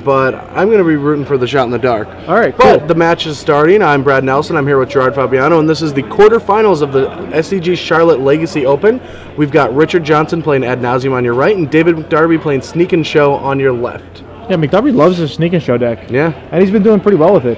but I'm going to be rooting for the shot in the dark. All right, But cool. the match is starting. I'm Brad Nelson. I'm here with Gerard Fabiano, and this is the quarterfinals of the SCG Charlotte Legacy Open. We've got Richard Johnson playing Ad Nauseam on your right, and David McDarby playing Sneak and Show on your left. Yeah, McDarby loves his Sneak and Show deck. Yeah. And he's been doing pretty well with it.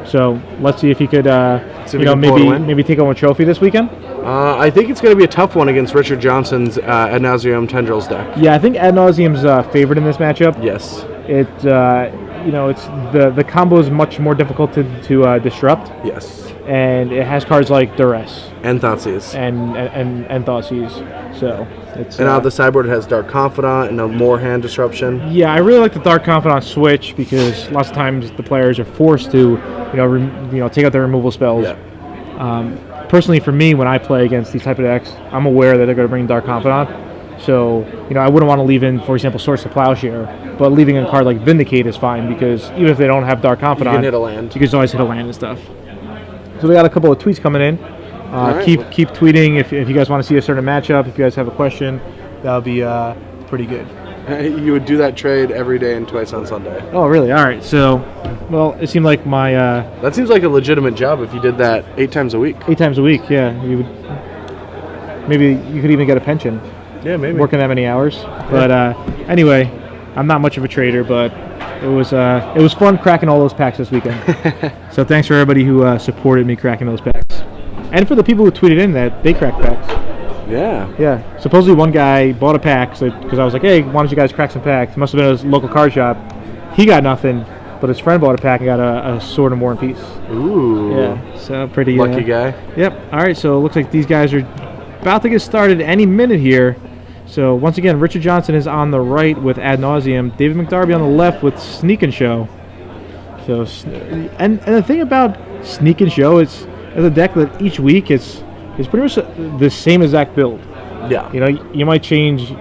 So let's see if he could, maybe take home a trophy this weekend. I think it's going to be a tough one against Richard Johnson's Ad Nauseam Tendrils deck. Yeah, I think Ad Nauseam's favorite in this matchup. Yes. It's the combo is much more difficult to disrupt. Yes. And it has cards like Duress And Thoughtseize. and Thoughtseize. So it's And out of the sideboard, it has Dark Confidant and a more hand disruption. Yeah, I really like the Dark Confidant switch because lots of times the players are forced to take out their removal spells. Yeah. Personally, for me, when I play against these type of decks, I'm aware that they're going to bring Dark Confidant. So, I wouldn't want to leave in, for example, Source of Plowshare, but leaving a card like Vindicate is fine because even if they don't have Dark Confidant, You can hit a land. You can always hit a land and stuff. So we got a couple of tweets coming in. Right. Keep tweeting if you guys want to see a certain matchup. If you guys have a question, that would be pretty good. You would do that trade every day and twice on Sunday. Oh, really? All right. So, well, it seemed like my That seems like a legitimate job if you did that 8 times a week. 8 times a week. Yeah, you would. Maybe you could even get a pension. Yeah, maybe. Working that many hours. But anyway, I'm not much of a trader, but it was fun cracking all those packs this weekend. So thanks for everybody who supported me cracking those packs, and for the people who tweeted in that they cracked packs. Yeah. Yeah. Supposedly one guy bought a pack because I was like, hey, why don't you guys crack some packs? It must have been his local card shop. He got nothing, but his friend bought a pack and got a Sword and War and Peace. Ooh. Yeah. So pretty lucky guy. Yep. All right. So it looks like these guys are about to get started any minute here. So once again, Richard Johnson is on the right with Ad Nauseam. David McDarby on the left with Sneak and Show. So, and the thing about Sneak and Show is a deck that each week it's pretty much the same exact build. Yeah. You might change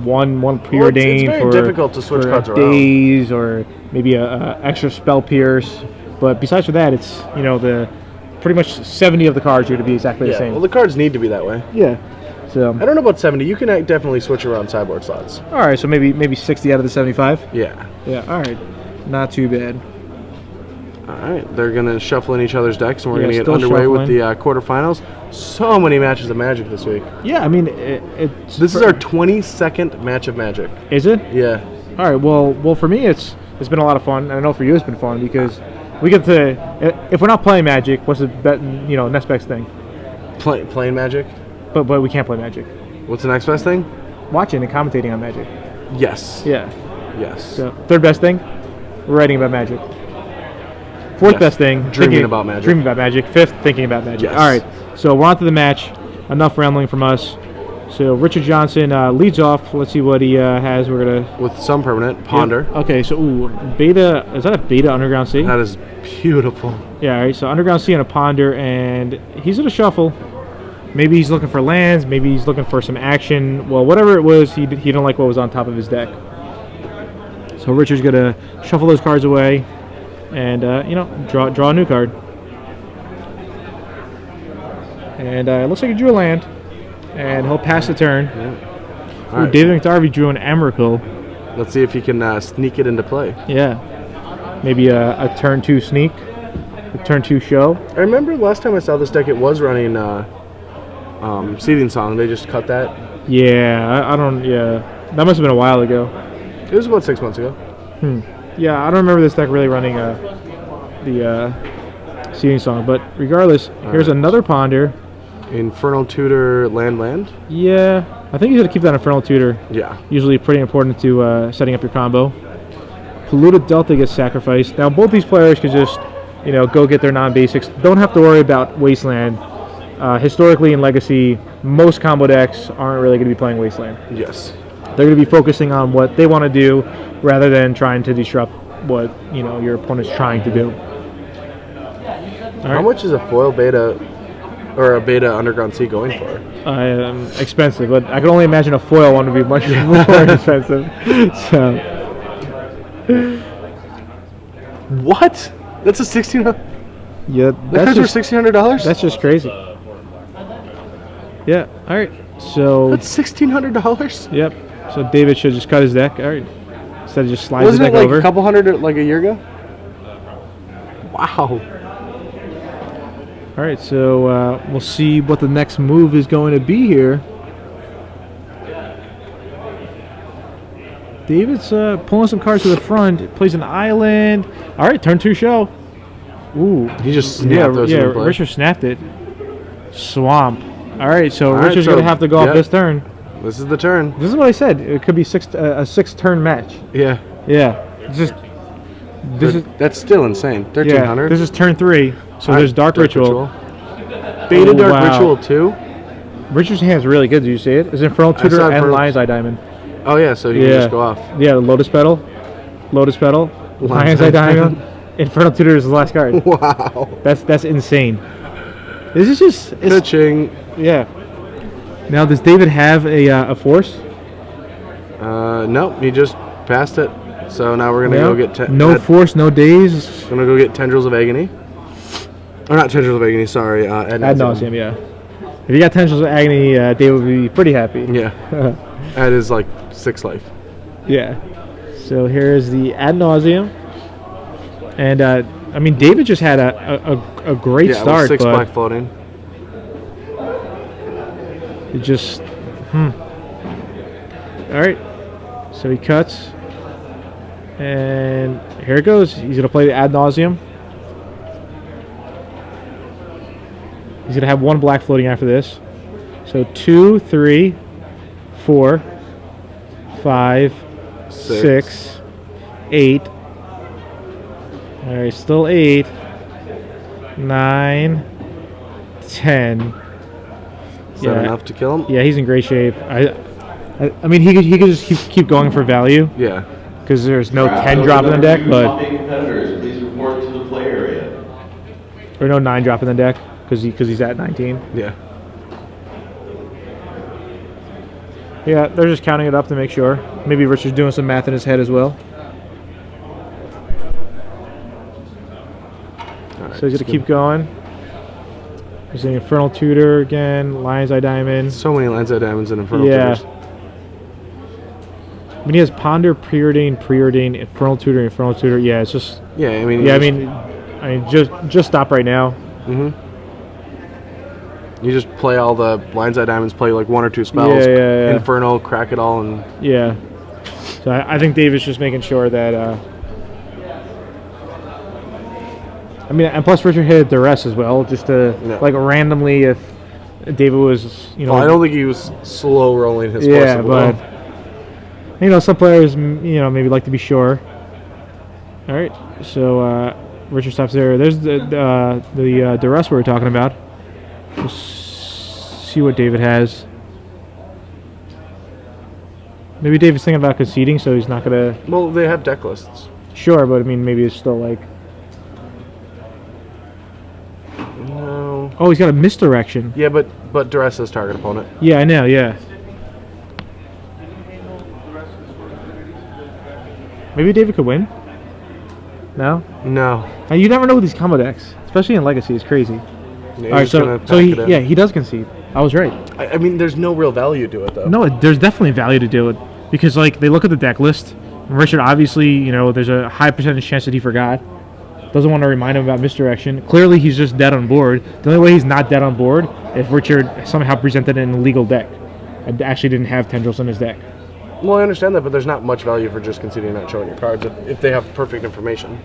one preordained it's very for difficult to switch cards around. Days or maybe a extra Spell Pierce. But besides for that, it's the pretty much 70 of the cards are going to be exactly the same. Well, the cards need to be that way. Yeah. So I don't know about 70. You can definitely switch around sideboard slots. All right, so maybe 60 out of the 75. Yeah. Yeah. All right. Not too bad. All right. They're gonna shuffle in each other's decks, and we're gonna get still underway with shuffling. the quarterfinals. So many matches of Magic this week. Yeah, I mean, This is our 22nd match of Magic. Is it? Yeah. All right. Well, for me, it's been a lot of fun. I know for you, it's been fun because we get to. If we're not playing Magic, what's the next best thing? Playing Magic. But we can't play Magic. What's the next best thing? Watching and commentating on Magic. Yes. Yeah. Yes. So third best thing, writing about Magic. Fourth best thing, Dreaming about Magic. Dreaming about Magic. Fifth, thinking about Magic. Yes. All right. So we're on to the match. Enough rambling from us. So Richard Johnson leads off. Let's see what he has. We're gonna with some permanent Ponder. Yeah. Okay. So Beta. Is that a Beta Underground Sea? That is beautiful. Yeah. All right. So Underground Sea and a Ponder, and he's gonna shuffle. Maybe he's looking for lands. Maybe he's looking for some action. Well, whatever it was, he didn't like what was on top of his deck. So Richard's gonna shuffle those cards away, and draw a new card. And it looks like he drew a land, and he'll pass the turn. Yeah. Ooh, Right. David McDarby drew an Emrakul. Let's see if he can sneak it into play. Yeah, maybe a turn 2 sneak, a turn 2 show. I remember last time I saw this deck, it was running Seething Song. They just cut that. Yeah, I don't. Yeah, that must have been a while ago. It was about 6 months ago. Yeah, I don't remember this deck really running the Seething Song, but regardless, here's another Ponder. Infernal Tutor land. Yeah, I think you got to keep that Infernal Tutor. Yeah. Usually pretty important to setting up your combo. Polluted Delta gets sacrificed. Now both these players could just, go get their non-basics. Don't have to worry about Wasteland. Historically in Legacy, most combo decks aren't really going to be playing Wasteland. Yes. They're going to be focusing on what they want to do rather than trying to disrupt what your opponent's trying to do. How much is a foil beta or a beta Underground Sea going for? Expensive, but I can only imagine a foil one would be much more expensive. So, what? That's a $1,600. yeah, That's for $1,600. That's just crazy. Yeah. All right. So that's $1,600. Yep. So David should just cut his deck. All right. instead of just slides Wasn't the it deck like over. a couple hundred like a year ago? Wow. All right, so we'll see what the next move is going to be here. David's pulling some cards to the front. Plays an island. All right, turn 2 show. Ooh. He just snapped those into play. Richard snapped it. Swamp. All right, so All right, Richard's so, going to have to go off this turn. This is the turn. This is what I said. It could be a 6-turn match. Yeah. Yeah. That's still insane. 1300. Yeah, this is turn 3. So there's Dark Ritual. Beta Dark Ritual 2. Richard's hand's really good. Did you see it? It's Infernal Tutor and Lion's Eye Diamond. Oh yeah, so you can just go off. Yeah, Lotus Petal, Lion's Eye Diamond, Infernal Tutor is the last card. Wow. That's insane. This is just pitching. Yeah. Now, does David have a force? No, he just passed it. So now we're gonna go get no force, no days. Gonna go get Tendrils of Agony. Or not Tendrils of Agony. Sorry, Ad Nauseam. Yeah. If you got Tendrils of Agony, David would be pretty happy. Yeah. That is like 6 life. Yeah. So here's the Ad Nauseam. And, I mean, David just had a great start. 6 black floating. It just... Alright. So he cuts. And here it goes. He's going to play the Ad Nauseam. He's going to have 1 black floating after this. So 2, 3, 4, 5, 6, 8. All right, still 8, 9, 10. Is that enough to kill him? Yeah, he's in great shape. I mean, he could just keep going for value. Yeah. Because there's no 10 drop in the deck, but Please report to the play area. Or no 9 drop in the deck because he's at 19. Yeah. Yeah, they're just counting it up to make sure. Maybe Richard's doing some math in his head as well. Right, so he's going to keep going. There's an Infernal Tutor again, Lion's Eye Diamond. So many Lion's Eye Diamonds and Infernal Tutors. I mean, he has Ponder, Preordain, Infernal Tutor, Infernal Tutor. Yeah, it's just... Yeah, I mean... Yeah, I mean, just stop right now. Mm-hmm. You just play all the Lion's Eye Diamonds, play like 1 or 2 spells. Yeah. Infernal, crack it all, and... Yeah. So I think David's just making sure that... I mean, and plus Richard hit duress as well, just to, like, randomly if David was, you know... Well, I don't think he was slow rolling his force. Yeah, but... You know, some players, you know, maybe like to be sure. All right, so Richard stops there. There's the duress we were talking about. We'll see what David has. Maybe David's thinking about conceding, so he's not gonna. Well, they have deck lists. Sure, but I mean, maybe it's still like. No. Oh, he's got a misdirection. Yeah, but duress says target opponent. Yeah, I know. Yeah. Maybe David could win. No. No. And you never know with these combo decks, especially in Legacy. It's crazy. Yeah, all right, so he does concede. I was right. I mean, there's no real value to it though. No, there's definitely value to do it because like they look at the deck list. And Richard obviously, you know, there's a high percentage chance that he forgot. Doesn't want to remind him about misdirection. Clearly, he's just dead on board. The only way he's not dead on board if Richard somehow presented an illegal deck and actually didn't have Tendrils in his deck. Well, I understand that, but there's not much value for just conceding not showing your cards if they have perfect information.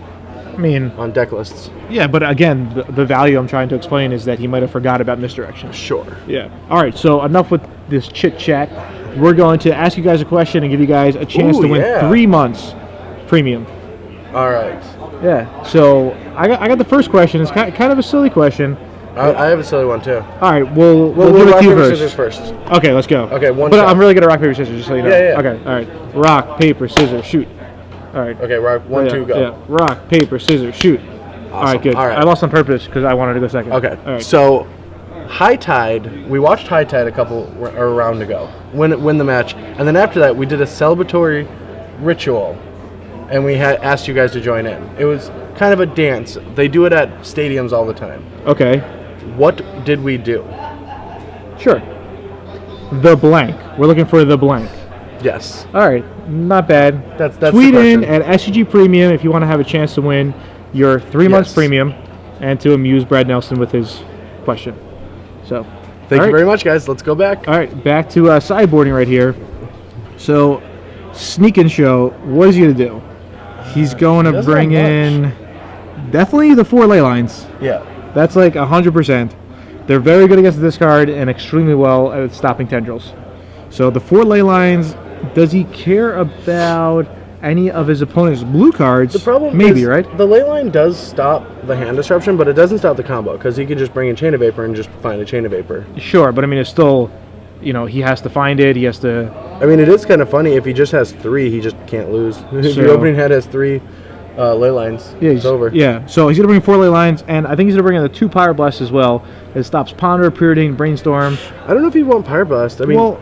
I mean, on deck lists. Yeah, but again, the value I'm trying to explain is that he might have forgot about misdirection. Sure. Yeah. All right, so enough with this chit-chat. We're going to ask you guys a question and give you guys a chance to win 3 months premium. All right. Yeah, so I got the first question. It's kind of a silly question. I have a silly one, too. All right, we'll give it to you scissors first. Okay, let's go. Okay, But I'm really good at rock, paper, scissors, just so you know. Yeah. Okay, all right. Rock, paper, scissors, shoot. All right. Okay, rock, 1, 2, go. Yeah, rock, paper, scissors, shoot. Awesome. All right, good. All right. I lost on purpose because I wanted to go second. Okay. All right. So, High Tide, we watched High Tide a round ago, win the match, and then after that we did a celebratory ritual, and we had asked you guys to join in. It was kind of a dance. They do it at stadiums all the time. Okay. What did we do? Sure. The blank. We're looking for the blank. Yes. All right, not bad. That's Tweet the in question. at SCG Premium if you want to have a chance to win your 3 months Yes. premium and to amuse Brad Nelson with his question. So, Thank all you right. very much, guys. Let's go back. All right, back to sideboarding right here. So, Sneak and Show, what is he going to do? He's going to doesn't bring have in definitely the 4 ley lines. Yeah. That's like 100%. They're very good against the discard and extremely well at stopping tendrils. So the 4 ley lines, does he care about any of his opponent's blue cards? The problem maybe, is right? the ley line does stop the hand disruption, but it doesn't stop the combo because he can just bring in Chain of Vapor and just find a Chain of Vapor. Sure, but I mean, it's still, he has to find it. He has to. I mean, it is kind of funny. If he just has 3, he just can't lose. If So- your opening hand has 3 ley lines, Yeah, it's over. Yeah, so he's going to bring 4 ley lines, and I think he's going to bring in the 2 Pyroblast as well. It stops Ponder, Preordain, Brainstorm. I don't know if he won't Pyroblast. I mean, Well,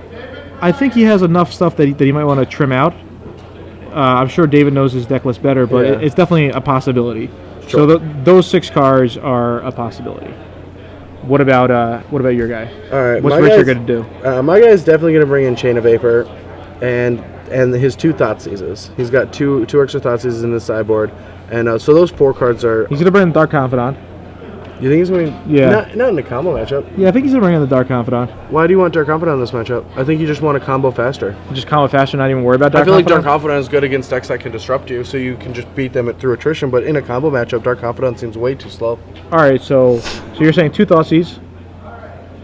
I think he has enough stuff that he might want to trim out. I'm sure David knows his deck list better, but Yeah. it's definitely a possibility. Sure. So those 6 cards are a possibility. What about your guy? all right. What's my Richard guy's- going to do? My guy is definitely going to bring in Chain of Vapor, and his 2 Thoughtseizes. He's got two extra Thoughtseizes in his sideboard, and so those 4 cards are. He's going to bring in Dark Confidant. You think he's going to? Yeah. Not in a combo matchup. Yeah, I think he's going to bring in the Dark Confidant. Why do you want Dark Confidant in this matchup? I think you just want to combo faster. Just combo faster, not even worry about Dark I feel like Confidant. Dark Confidant is good against decks that can disrupt you, so you can just beat them through attrition. But in a combo matchup, Dark Confidant seems way too slow. All right, so you're saying 2 Thoughtseize.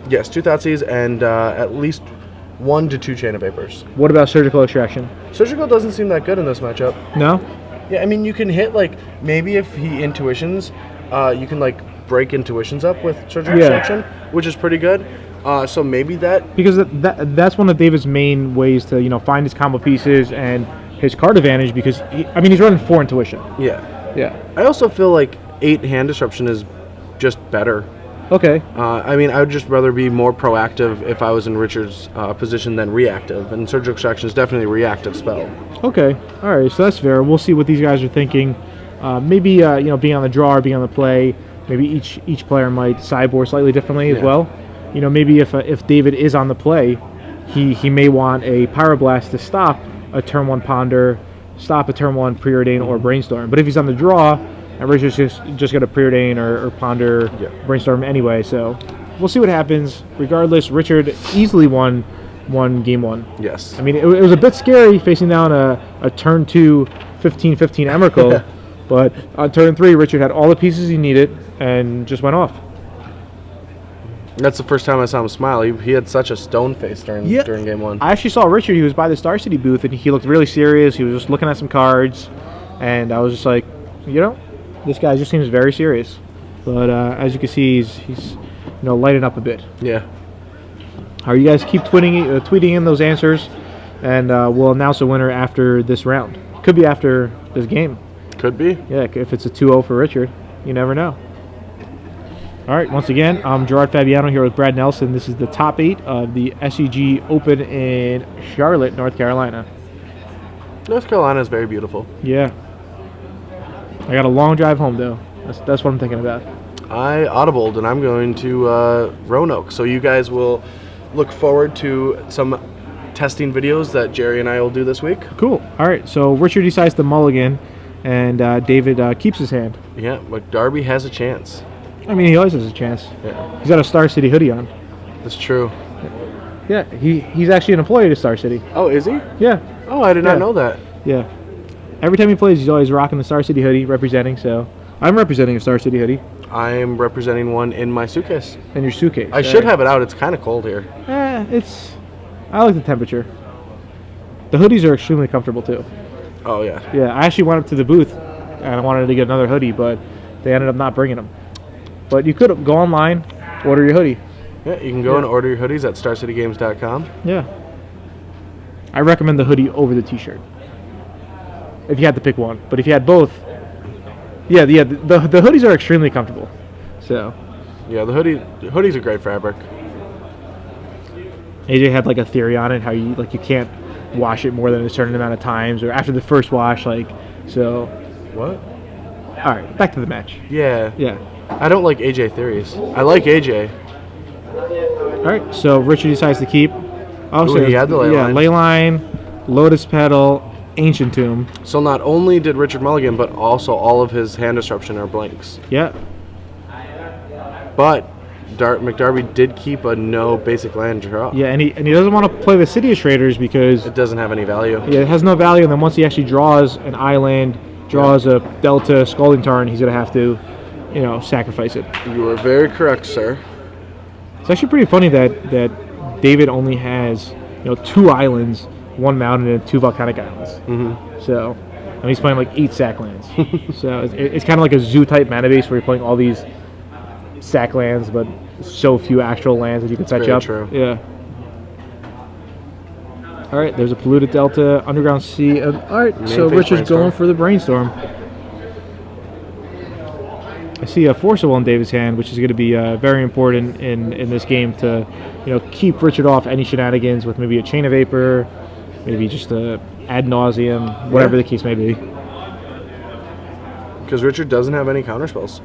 Yes, 2 Thoughtseize and at least 1 to 2 Chain of Vapors. What about Surgical Extraction? Surgical doesn't seem that good in this matchup. No? Yeah, I mean, you can hit, like, maybe if he Intuitions, you can, like, break Intuitions up with Surgical Yeah. Extraction, which is pretty good. So maybe that. Because that's one of David's main ways to find his combo pieces and his card advantage. Because he's running 4 Intuition. Yeah. Yeah. I also feel like 8 Hand Disruption is just better. Okay. I mean, I would just rather be more proactive if I was in Richard's position than reactive. And Surgical Extraction is definitely a reactive spell. Okay. All right. So that's fair. We'll see what these guys are thinking. Maybe being on the draw or being on the play. Maybe each player might sideboard slightly differently as Yeah. well. Maybe if David is on the play, he may want a Pyroblast to stop a turn 1 Ponder, stop a turn 1 Preordain or Brainstorm. But if he's on the draw, and Richard's just got a Preordain or Ponder, Yeah. Brainstorm anyway. So we'll see what happens. Regardless, Richard easily won game 1. Yes. I mean, it was a bit scary facing down a turn 2 15-15 Emrakul, but on turn 3, Richard had all the pieces he needed and just went off. That's the first time I saw him smile. He had such a stone face during game 1. I actually saw Richard. He was by the Star City booth, and he looked really serious. He was just looking at some cards, and I was just like, this guy just seems very serious. But as you can see, he's lighting up a bit. Yeah. All right, you guys keep tweeting in those answers, and we'll announce a winner after this round. Could be after this game. Could be. Yeah, if it's a 2-0 for Richard, you never know. All right, once again, I'm Gerard Fabiano here with Brad Nelson. This is the top 8 of the SCG Open in Charlotte, North Carolina. North Carolina is very beautiful. Yeah. I got a long drive home, though. That's what I'm thinking about. I audibled, and I'm going to Roanoke. So you guys will look forward to some testing videos that Jerry and I will do this week. Cool. All right, so Richard decides to mulligan, and David keeps his hand. Yeah, McDarby has a chance. I mean, he always has a chance. Yeah, He's got a Star City hoodie on. that's true. Yeah, he's actually an employee to Star City. Oh, is he? Yeah, Oh, I did not Yeah. know that. yeah. Every time he plays, he's always rocking the Star City hoodie, representing. So I'm representing a Star City hoodie I'm representing one in my suitcase. in your suitcase. I should have it out. It's kind of cold here. I like the temperature. The hoodies are extremely comfortable too. Oh, yeah. Yeah, I actually went up to the booth and I wanted to get another hoodie, but they ended up not bringing them. But you could go online, order your hoodie. Yeah, you can go and order your hoodies at starcitygames.com. Yeah. I recommend the hoodie over the t-shirt. If you had to pick one. But if you had both, the hoodies are extremely comfortable. So Yeah, the hoodie's a great fabric. AJ had like a theory on it, how you can't wash it more than a certain amount of times, or after the first wash, so. What? All right, back to the match. Yeah. Yeah. I don't like AJ theories. I like AJ. All right, so Richard decides to keep. Oh, Ooh, so he had the ley line. ley line. Lotus Petal, Ancient Tomb. So not only did Richard mulligan, but also all of his hand disruption are blanks. Yeah. But McDarby did keep a no basic land draw. Yeah, and he doesn't want to play the City of Traders because It doesn't have any value. yeah, it has no value, and then once he actually draws an island, draws a Delta Scalding Tarn, he's going to have to, you know, sacrifice it. You are very correct, sir. It's actually pretty funny that David only has, you know, 2 islands, 1 mountain, and 2 volcanic islands. Mm-hmm. So, and he's playing like 8 sack lands. So it's kind of like a zoo type mana base where you're playing all these sack lands, but so few actual lands that you can fetch very up. true. Yeah. All right, there's a polluted Delta, Underground Sea. All right, Main so phase Richard's Brainstorm. going for the Brainstorm. I see a Force of Will in David's hand, which is going to be very important in this game to, you know, keep Richard off any shenanigans with maybe a Chain of Vapor, maybe just a Ad Nauseam, whatever the case may be. Because Richard doesn't have any counter spells.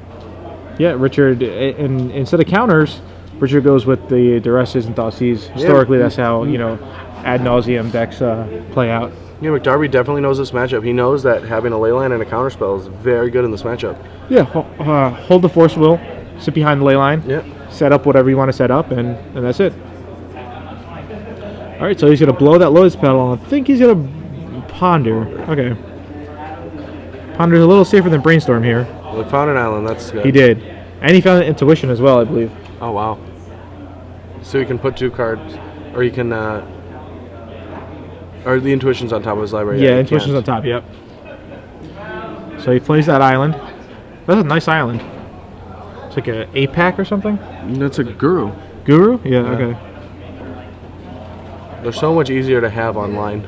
Yeah, Richard, and instead of counters, Richard goes with the Duresses and Thoughtseize. Historically, that's how, you know, Ad Nauseam decks play out. Yeah, McDarby definitely knows this matchup. He knows that having a Leyline and a counterspell is very good in this matchup. Yeah, hold the Force Will, sit behind the ley line, set up whatever you want to set up, and that's it. All right, so he's going to blow that Lotus Petal. I think he's going to Ponder. Okay. Ponder's a little safer than Brainstorm here. Well, he found an island. That's good. He did. And he found Intuition as well, I believe. Oh, wow. So you can put 2 cards, or you can... or the Intuition's on top of his library. Yeah, you Intuition's can't. on top, yep. So he plays that island. That's a nice island. It's like a 8-pack or something? That's a Guru. Guru? Yeah, okay. They're so much easier to have online.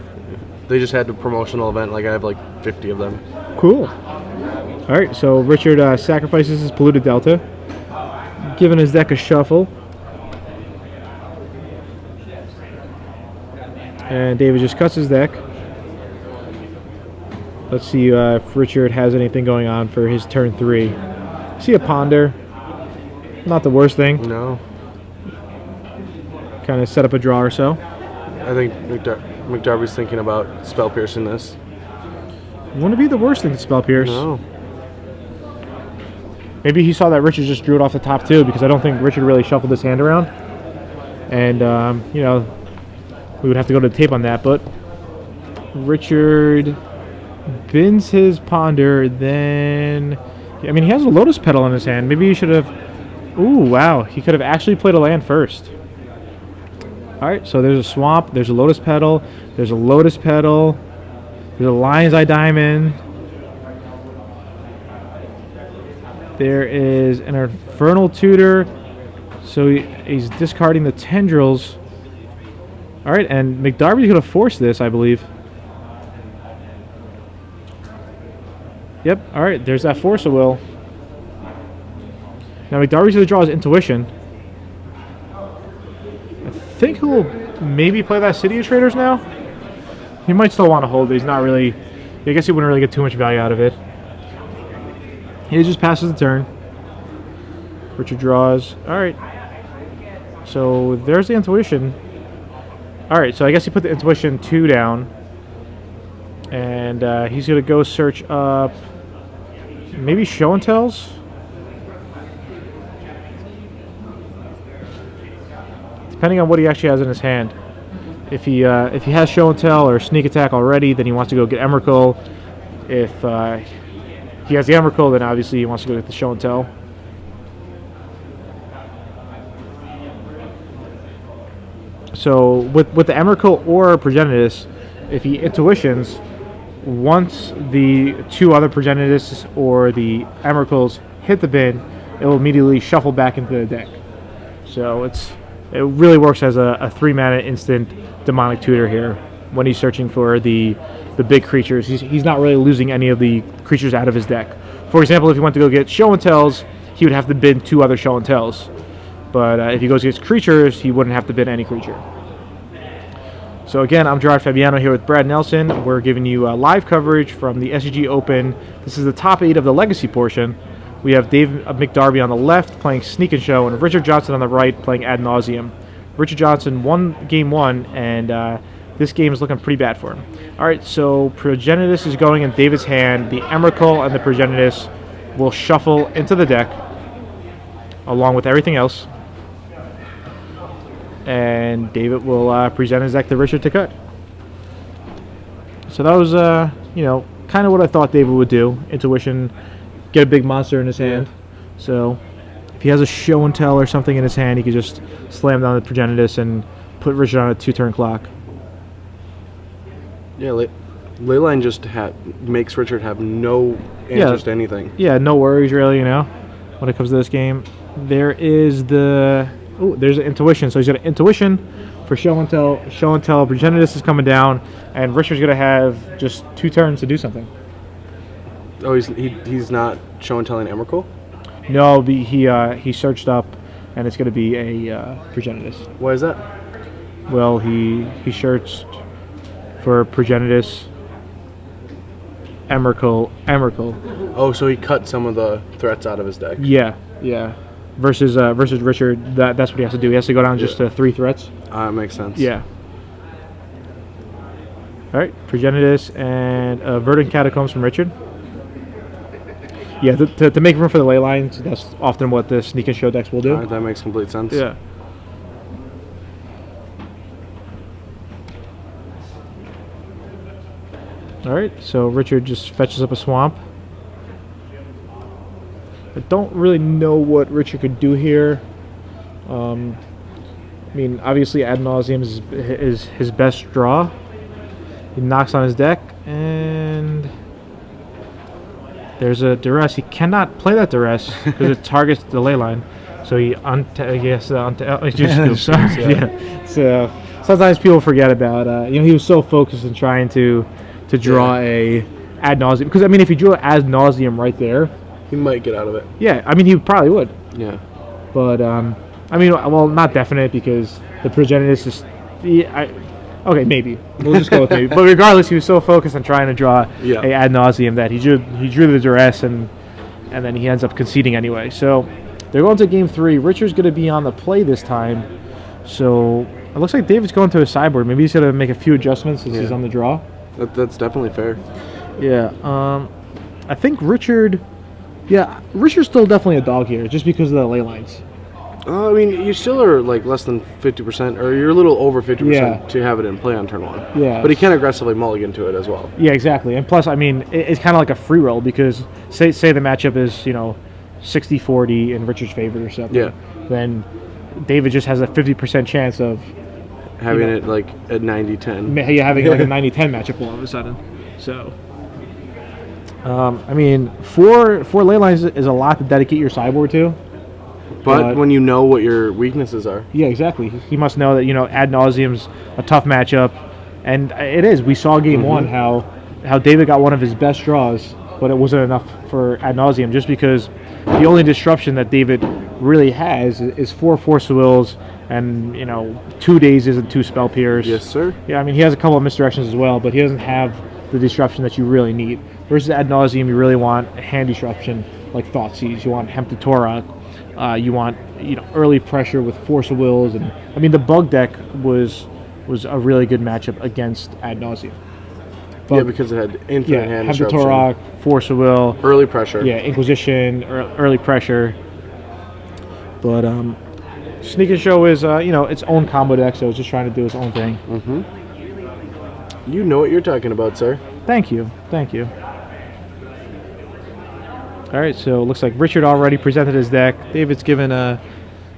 They just had a promotional event. Like, I have like 50 of them. Cool. All right, so Richard sacrifices his polluted Delta, giving his deck a shuffle. And David just cuts his deck. Let's see if Richard has anything going on for his turn 3. See a Ponder. Not the worst thing. No. Kind of set up a draw or so. I think McDarby's thinking about spell piercing this. Wouldn't be the worst thing to spell pierce. No. Maybe he saw that Richard just drew it off the top too, because I don't think Richard really shuffled his hand around. And, you know, we would have to go to the tape on that. But Richard bins his Ponder, then... I mean, he has a Lotus Petal in his hand. Maybe he should have... Ooh, wow. He could have actually played a land first. Alright, so there's a Swamp, there's a Lotus Petal, there's a Lotus Petal, there's a Lion's Eye Diamond, there is an Infernal Tutor, so he's discarding the Tendrils. Alright, and McDarby's going to force this, I believe. Yep, alright, there's that Force of Will. Now McDarby's going to draw his Intuition. I think he'll maybe play that City of Traders now. He might still want to hold it. He's not really... I guess he wouldn't really get too much value out of it. He just passes the turn. Richard draws. Alright. So there's the Intuition. Alright, so I guess he put the Intuition 2 down. And he's going to go search up... maybe Show and Tells? Depending on what he actually has in his hand. If he has Show and Tell or Sneak Attack already, then he wants to go get Emrakul. If he has the Emrakul, then obviously he wants to go get the Show and Tell. So with the Emrakul or Progenitus, if he Intuitions, once the 2 other Progenitus or the Emrakuls hit the bin, it will immediately shuffle back into the deck. So it really works as a 3-mana instant Demonic Tutor here when he's searching for the big creatures. He's not really losing any of the creatures out of his deck. For example, if he went to go get Show and Tells, he would have to bin 2 other Show and Tells. But if he goes against creatures, he wouldn't have to bin any creature. So again, I'm Gerard Fabiano here with Brad Nelson. We're giving you live coverage from the SCG Open. This is the top 8 of the Legacy portion. We have Dave McDarby on the left playing Sneak and Show, and Richard Johnson on the right playing Ad Nauseam. Richard Johnson won Game 1, and this game is looking pretty bad for him. All right, so Progenitus is going in David's hand. The Emrakul and the Progenitus will shuffle into the deck along with everything else. And David will present his deck to Richard to cut. So that was, kind of what I thought David would do. Intuition, get a big monster in his hand. So if he has a show and tell or something in his hand, he could just slam down the Progenitus and put Richard on a 2-turn clock. Yeah, Leyline just makes Richard have no answers to anything. Yeah, no worries really, when it comes to this game. There is there's an Intuition. So he's got an Intuition for show and tell. Show and tell. Progenitus is coming down, and Richard's gonna have just 2 turns to do something. Oh, he's not show and telling Emrakul? No, he searched up, and it's gonna be a Progenitus. Why is that? Well, he searched for Progenitus, Emrakul. Oh, so he cut some of the threats out of his deck. Yeah. Versus Richard, that's what he has to do. He has to go down just to 3 threats. Makes sense. Yeah. All right, Progenitus and Verdant Catacombs from Richard. Yeah, to make room for the ley lines, that's often what the Sneak and Show decks will do. All right, that makes complete sense. Yeah. All right, so Richard just fetches up a swamp. I don't really know what Richard could do here. I mean, obviously Ad Nauseam is his best draw. He knocks on his deck, and there's a duress. He cannot play that duress because it targets the ley line. So he sorry. Yeah. So sometimes people forget about. He was so focused in trying to draw a Ad Nauseam, because I mean, if he drew an Ad Nauseam right there, he might get out of it. Yeah, I mean, he probably would. Yeah. But, I mean, well, not definite, because the Progenitus is... okay, maybe. We'll just go with maybe. But regardless, he was so focused on trying to draw a Ad Nauseam that he drew the duress, and then he ends up conceding anyway. So they're going to Game 3. Richard's going to be on the play this time. So it looks like David's going to his sideboard. Maybe he's going to make a few adjustments since he's on the draw. That's definitely fair. Yeah. I think Richard... Yeah, Richard's still definitely a dog here, just because of the ley lines. I mean, you still are like less than 50%, or you're a little over 50% to have it in play on turn 1. Yeah. But he can aggressively mulligan to it as well. Yeah, exactly. And plus, I mean, it's kind of like a free roll, because say the matchup is, 60-40 in Richard's favor or something. Yeah. Then David just has a 50% chance of having it like at 90-10. Yeah, having like a 90-10 matchup all of a sudden. So. I mean, four ley lines is a lot to dedicate your sideboard to. But when you know what your weaknesses are. Yeah, exactly. He must know that, Ad Nauseam's a tough matchup. And it is. We saw Game 1 how David got one of his best draws, but it wasn't enough for Ad Nauseam, just because the only disruption that David really has is 4 Force of Wills and, 2 Dazes and 2 Spell Pierce. Yes, sir. Yeah, I mean, he has a couple of misdirections as well, but he doesn't have the disruption that you really need. Versus Ad Nauseam, you really want a hand disruption like Thoughtseize. You want Hemp to Torok. You want early pressure with Force of Wills, and I mean the bug deck was a really good matchup against Ad Nauseam. Yeah, because it had infinite hand Hemp to disruption. Torok, Force of Will, early pressure. Yeah, Inquisition, early pressure. But Sneak and Show is its own combo deck, so it's just trying to do its own thing. You know what you're talking about, sir. Thank you. All right, so it looks like Richard already presented his deck. David's given a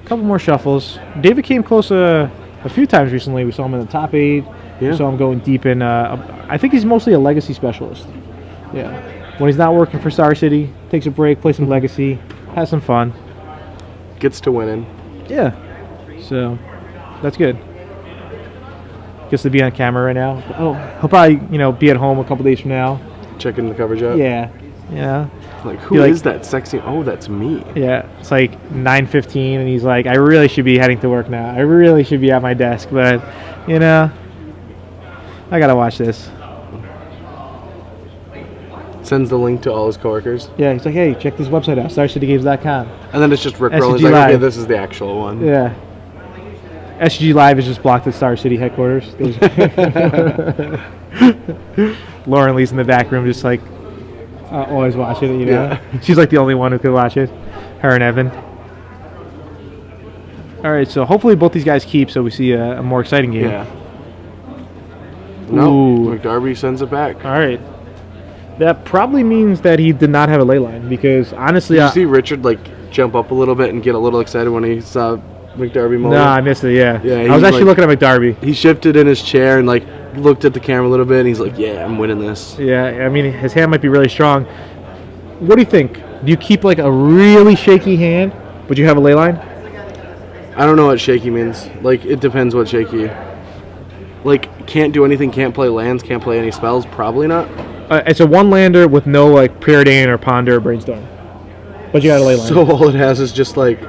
couple more shuffles. David came close a few times recently. We saw him in the top 8. Yeah. We saw him going deep in... I think he's mostly a Legacy specialist. Yeah. When he's not working for Star City, takes a break, plays some Legacy, has some fun. Gets to winning. Yeah. So, that's good. Gets to be on camera right now. Oh, he'll probably, be at home a couple days from now. Checking the coverage out? Yeah. Like, who is that sexy? Oh, that's me. Yeah, it's like 9:15, and he's like, I really should be heading to work now. I really should be at my desk, but, I gotta watch this. Sends the link to all his coworkers. Yeah, he's like, hey, check this website out, StarCityGames.com. And then it's just Rick rolling. Like, okay, this is the actual one. Yeah. SG Live is just blocked at Star City headquarters. Lauren Lee's in the back room, just like always watching it. You know, Yeah. she's like the only one who could watch it. Her and Evan. All right, so hopefully both these guys keep, so we see a more exciting game. Yeah. No, Ooh. McDarby sends it back. All right. That probably means that he did not have a ley line, because honestly, Did you see Richard like jump up a little bit and get a little excited when he saw McDarby no, mulligan? I missed it. Yeah, Yeah, I was he, actually like- looking at McDarby. He shifted in his chair and like looked at the camera a little bit, and he's like, "Yeah, I'm winning this." Yeah, I mean his hand might be really strong. What do you think? Do you keep like a really shaky hand, but you have a ley line? I don't know what shaky means. Like, it depends what shaky. Like, can't do anything, can't play lands, can't play any spells. Probably not. It's a one lander with no like Preordain or Ponder or Brainstorm, but you got a ley line. So all it has is just like,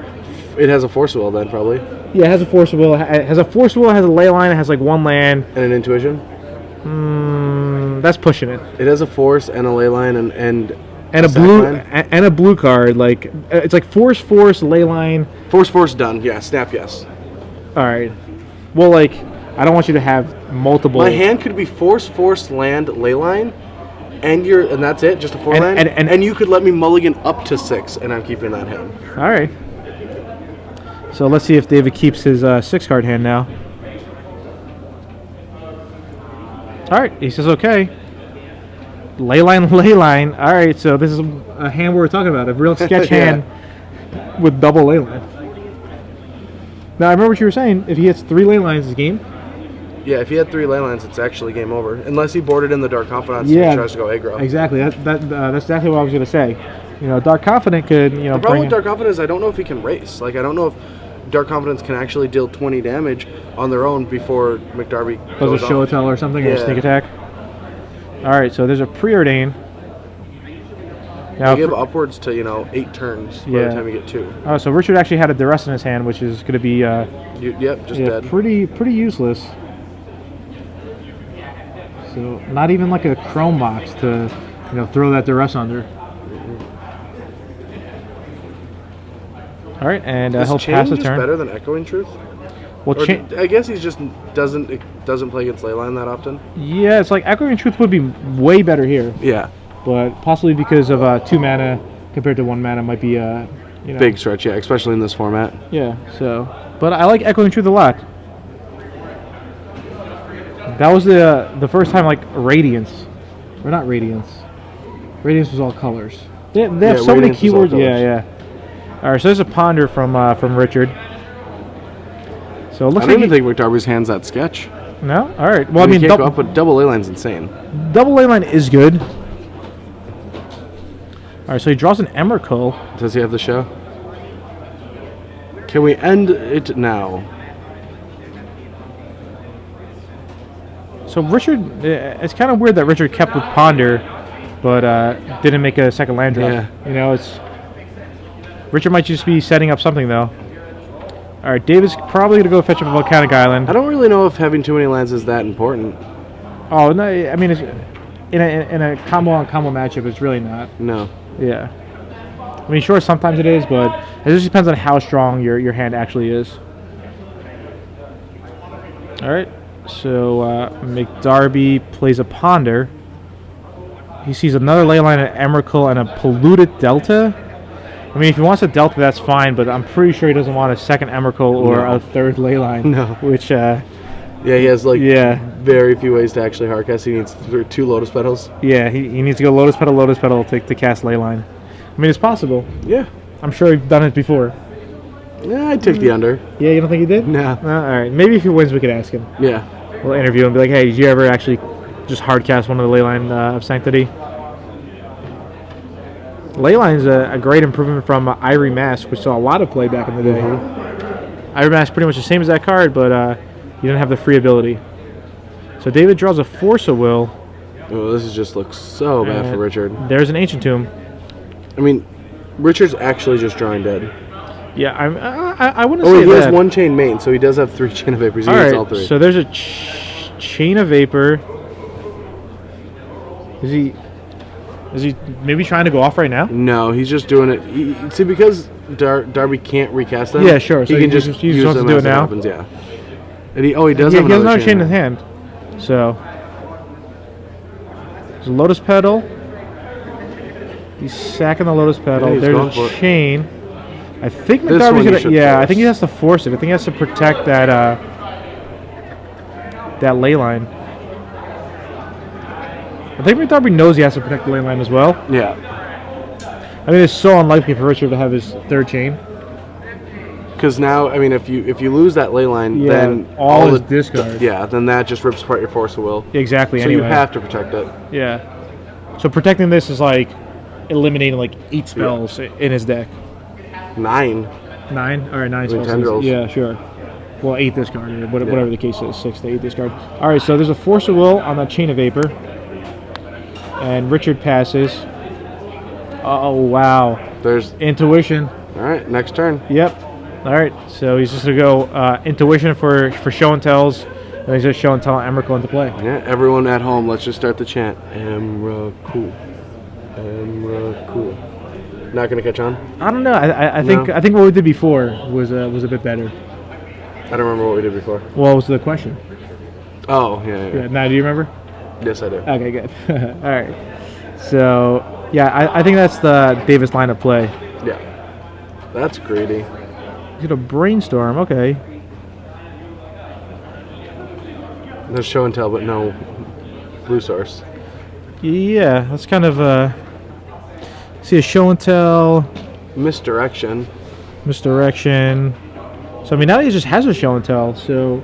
it has a force will then probably, yeah, it has a force will. It has a force will. It has a ley line. It has like one land. and an intuition. That's pushing it. It has a force and a ley line and And a sack blue line? and a blue card. Like it's like force, ley line. force done. Yeah, snap yes. All right. Well, like I don't want you to have multiple. My hand could be force, land, ley line, and that's it, just a 4-land. And you could let me mulligan up to 6, and I'm keeping that hand. All right. So let's see if David keeps his 6-card hand now. All right, he says okay. Ley line. All right, so this is a hand we're talking about, a real sketch Yeah. hand with double ley line. Now I remember what you were saying. If he hits 3 ley lines, it's game. Yeah, if he had 3 ley lines, it's actually game over. Unless he boarded in the Dark Confidence Yeah. and tries to go aggro. Exactly. That's exactly what I was going to say. You know, Dark Confident could The problem with Dark Confidence is I don't know if he can race. Like, I don't know if Dark Confidence can actually deal 20 damage on their own before McDarby goes a show off. tell or something, or a Yeah. sneak attack. All right, so there's a Preordain. Now, You give upwards to, 8 turns by Yeah. the time you get 2. so Richard actually had a duress in his hand, which is going to be Yep, just dead. pretty useless. So not even like a chrome box to throw that duress under. All right, and Is he'll Chain pass the just turn. better than Echoing Truth? Well, Or Chain, I guess he's just doesn't play against Leyline that often. yeah, it's like Echoing Truth would be way better here, Yeah, but possibly because of 2 mana compared to 1 mana might be big stretch. Yeah, especially in this format. Yeah, so but I like Echoing Truth a lot. That was the first time like Radiance, or not Radiance. Radiance was all colors. They have Yeah, so many Radiance was all keywords. Yeah, colors. yeah. All right, so there's a Ponder from Richard. So it looks I like don't even think McDarby's hand's that sketch. no. All right. Well, I He mean, can't go up, but double Leyline's insane. double ley line is good. All right, so he draws an Emrakul. Does he have the show? Can we end it now? So Richard, it's kind of weird that Richard kept with Ponder, but didn't make a second land drop. Yeah. You know, Richard might just be setting up something though. All right, David's probably gonna go fetch up a Volcanic Island. I don't really know if having too many lands is that important. Oh no, I mean, it's, in a combo on combo matchup, it's really not. No. Yeah. I mean, sure, sometimes it is, but it just depends on how strong your hand actually is. All right. So McDarby plays a Ponder. He sees another Leyline, an Emrakul, and a Polluted Delta. I mean, if he wants a Delta, that's fine, but I'm pretty sure he doesn't want a second Emrakul or No. a third Leyline. No. Which, Yeah, he has like yeah, very few ways to actually hardcast. He needs 2 Lotus Petals. yeah, he needs to go Lotus Petal to cast Leyline. I mean, it's possible. Yeah. I'm sure he's done it before. Yeah, I'd take the under. Yeah, you don't think he did? Nah. All right, maybe if he wins, we could ask him. Yeah. We'll interview him and be like, hey, did you ever actually just hardcast one of the Leyline of Sanctity? Leyline's a great improvement from Irie Mask, which saw a lot of play back in the day. Irie Mask pretty much the same as that card, but you didn't have the free ability. So David draws a Force of Will. Oh, this just looks so bad for Richard. There's an Ancient Tomb. I mean, Richard's actually just drawing dead. Yeah, I wouldn't Oh, say he that. has 1 Chain Main, so he does have 3 Chain of Vapors. He All gets right, all 3. so there's a Chain of Vapor. Is he maybe trying to go off right now? No, he's just doing it. See, because Darby can't recast them. Yeah, sure, so he can he just just use wants to them do as it now? happens, yeah. And he does Yeah, have he has another another chain in in hand. So there's a Lotus Petal. He's sacking the Lotus Petal. Yeah, he's There's going a for it. chain. I think This one McDarby's he gonna. should Yeah, I force. think he has to force it. I think he has to protect that ley line. I think McDarby knows he has to protect the ley line as well. Yeah. I mean, it's so unlikely for Richard to have his third chain. Because now, I mean, if you lose that ley line, Yeah, then all his the discard. Yeah, then that just rips apart your force of will. Exactly. So anyway. you have to protect it. Yeah. So protecting this is like eliminating like 8 spells in his deck. 9. 9? All right, 9 spells. tendrils. Yeah, sure. Well, 8 discard, or whatever the case is, 6 to 8 discard. All right, so there's a Force of Will on that Chain of Vapor. And Richard passes. Oh, wow. There's. Intuition. All right, next turn. Yep. All right, so he's just going to go Intuition for Show and Tells. And he's just Show and Tell Emrakul into play. Yeah, everyone at home, let's just start the chant. Emrakul. Emrakul. Not going to catch on? I don't know. I think No. I think what we did before was a bit better. I don't remember what we did before. What was the question? Oh, yeah. Yeah, now, do you remember? Yes, I do. Okay, good. All right. So, yeah, I think that's the Davis line of play. Yeah. That's greedy. He's going to Brainstorm. Okay. There's show and tell, but no blue source. Yeah, that's kind of see a Show and Tell, Misdirection. Misdirection. So I mean, now he just has a Show and Tell. So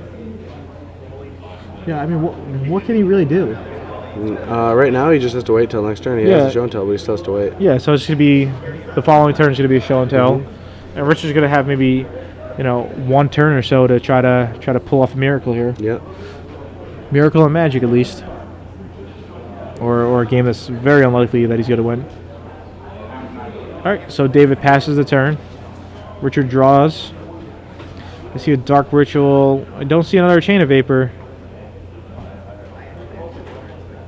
yeah, I mean, what can he really do? Right now, he just has to wait till next turn. He has a show and tell, but he still has to wait. Yeah, so it's gonna be the following turn is gonna be a Show and Tell, and Richard's gonna have maybe, one turn or so to try to pull off a miracle here. Yep. Miracle and Magic at least, or a game that's very unlikely that he's gonna win. All right, so David passes the turn. Richard draws. I see a Dark Ritual. I don't see another Chain of Vapor.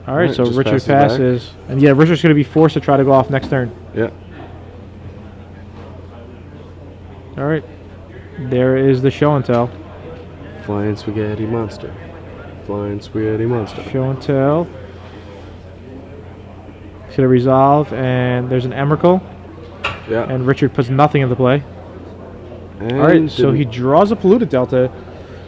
All right, so just Richard passes passes. And yeah, Richard's going to be forced to try to go off next turn. Yeah. All right. There is the Show and Tell. Flying spaghetti monster. Flying spaghetti monster. Show and Tell. He's going to resolve, and there's an Emrakul. Yeah. And Richard puts nothing into play. And All right, so he draws a Polluted Delta.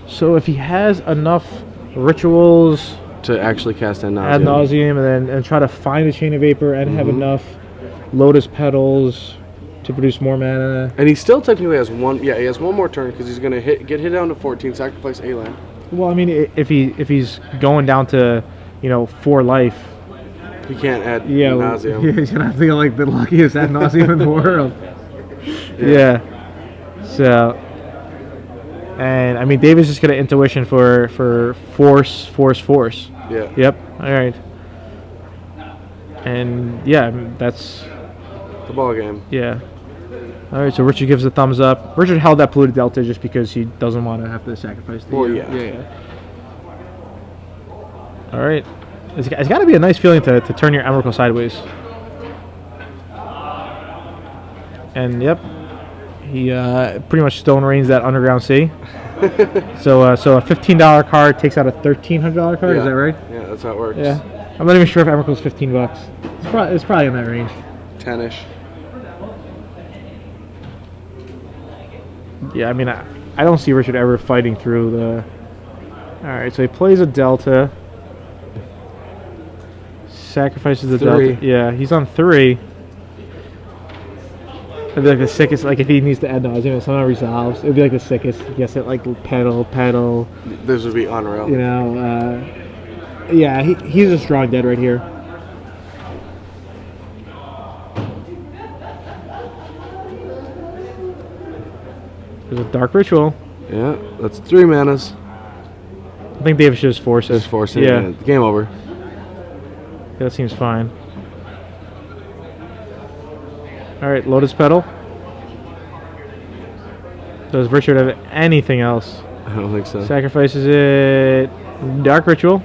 So if he has enough rituals to actually cast ad ad nauseam. nauseum and try to find a Chain of Vapor and have enough Lotus Petals to produce more mana. And he still technically has one. Yeah, he has one more turn because he's gonna get hit down to 14, sacrifice a land. Well, I mean, if he's going down to 4 life, He can't add ad yeah, nauseam. he's gonna have to be like the luckiest ad nauseum in the world. Yeah. So, and I mean, David's just gonna Intuition for force. Yeah. Yep. All right. And yeah, I mean, that's The ball game. yeah. All right. So Richard gives a thumbs up. Richard held that Polluted Delta just because he doesn't want to have to sacrifice the. Well, yeah. Yeah. All right. It's got to be a nice feeling to turn your Emrakul sideways. And yep, he pretty much Stone Rains that Underground Sea. so a $15 card takes out a $1,300 card. Is that right? Yeah, that's how it works. Yeah. I'm not even sure if Emrakul's $15. It's probably in that range. 10-ish. Yeah, I mean, I don't see Richard ever fighting through the. All right, so he plays a Delta. Sacrifices the 3. Delta. Yeah, he's on 3. It'd be like the sickest. Like if he needs to add nauseam, if somehow resolves, it'd be like the sickest. Yes, it like pedal. This would be unreal. Yeah, he's a strong dead right here. There's a Dark Ritual. Yeah, that's 3 manas. I think David should just force it. Just force it. Yeah. Game over. Yeah, that seems fine. All right, Lotus Petal. Does Richard have anything else? I don't think so. Sacrifices it. Dark Ritual.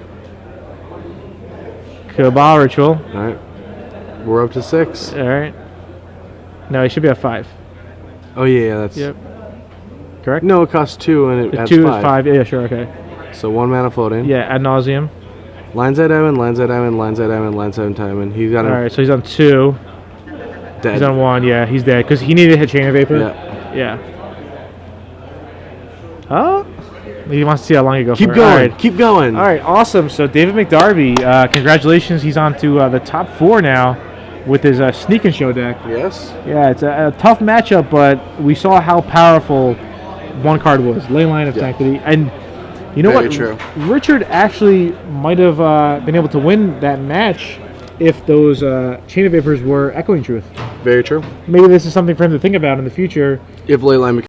Cabal Ritual. All right. We're up to 6. All right. No, he should be at 5. Oh, yeah, that's... Yep. Correct? No, it costs 2 and it adds 2 5. is 5. Yeah, sure, okay. So 1 mana floating. Yeah, ad nauseum. Lines at diamond, lines at diamond, lines at diamond, lines at diamond. He's got All him right, so he's on 2. dead. He's on 1. Yeah, he's dead because he needed to hit Chain of Vapor. Yeah. Yeah. Oh, he wants to see how long you go Keep for. going. All right. Keep going. All right, awesome. So David McDarby, congratulations. He's on to the top 4 now with his Sneak and Show deck. Yes. Yeah, it's a tough matchup, but we saw how powerful one card was. Ley Line of Sanctity. And you know Very what? true. Richard actually might have been able to win that match if those Chain of Vapors were Echoing Truth. Very true. Maybe this is something for him to think about in the future. If Leyline